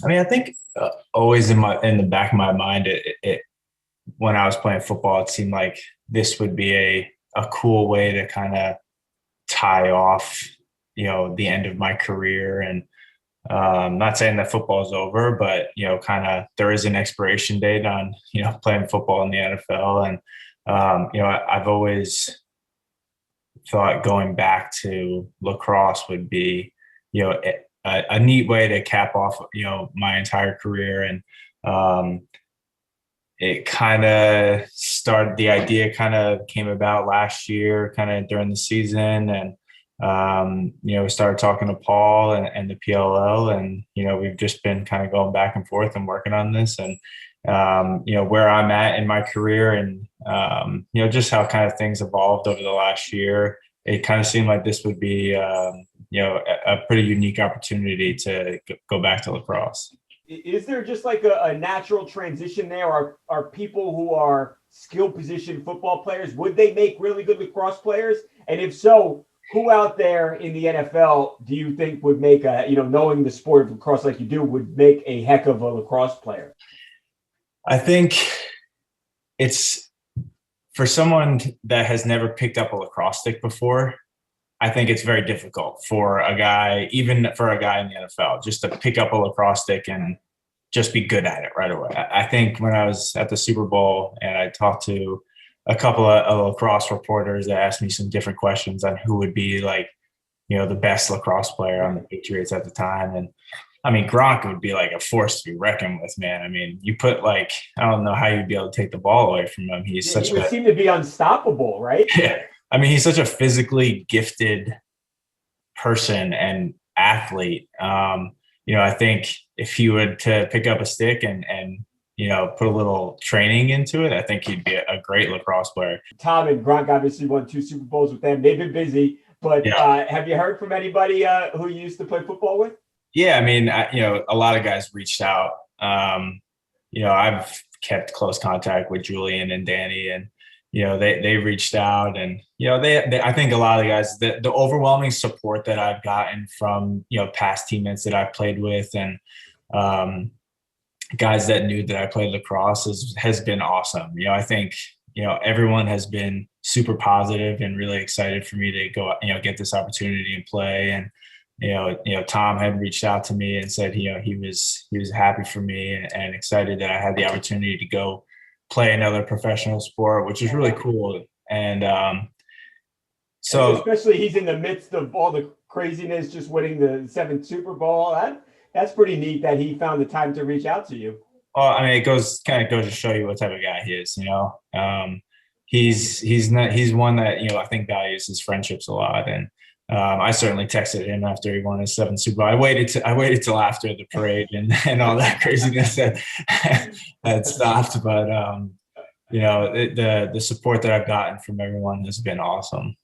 I mean, I think always in the back of my mind, it when I was playing football, it seemed like this would be a cool way to kind of tie off, the end of my career. And not saying that football is over, but kind of there is an expiration date on playing football in the NFL. And I've always thought going back to lacrosse would be a neat way to cap off my entire career. And it kind of started, the idea kind of came about last year, kind of during the season. And we started talking to Paul and the PLL, and we've just been kind of going back and forth and working on this. And where I'm at in my career, and just how kind of things evolved over the last year, it kind of seemed like this would be a pretty unique opportunity to go back to lacrosse. Is there just like a natural transition there? Are people who are skill position football players, would they make really good lacrosse players? And if so, who out there in the NFL do you think would make knowing the sport of lacrosse like you do, would make a heck of a lacrosse player? I think it's for someone that has never picked up a lacrosse stick before. I think it's very difficult for a guy, even for a guy in the NFL, just to pick up a lacrosse stick and just be good at it right away. I think when I was at the Super Bowl and I talked to a couple of lacrosse reporters that asked me some different questions on who would be like, the best lacrosse player on the Patriots at the time. And I mean, Gronk would be like a force to be reckoned with, man. I mean, you put I don't know how you'd be able to take the ball away from him. He would seem to be unstoppable, right? Yeah. I mean, he's such a physically gifted person and athlete. I think if he were to pick up a stick and put a little training into it, I think he'd be a great lacrosse player. Tom and Gronk obviously won 2 Super Bowls with them. They've been busy, but have you heard from anybody who you used to play football with? Yeah, I mean, a lot of guys reached out. I've kept close contact with Julian and Danny, and they reached out, and they I think a lot of the guys, the overwhelming support that I've gotten from past teammates that I've played with, and guys that knew that I played lacrosse has been awesome. I think everyone has been super positive and really excited for me to go get this opportunity and play. And Tom had reached out to me and said he was happy for me and excited that I had the opportunity to go play another professional sport, which is really cool. And so especially he's in the midst of all the craziness, just winning the 7th Super Bowl. That's pretty neat that he found the time to reach out to you. Well, I mean, it goes to show you what type of guy he is. He's one that I think values his friendships a lot. And I certainly texted him after he won his 7th Super Bowl. I waited till after the parade and all that craziness that stopped. But the support that I've gotten from everyone has been awesome.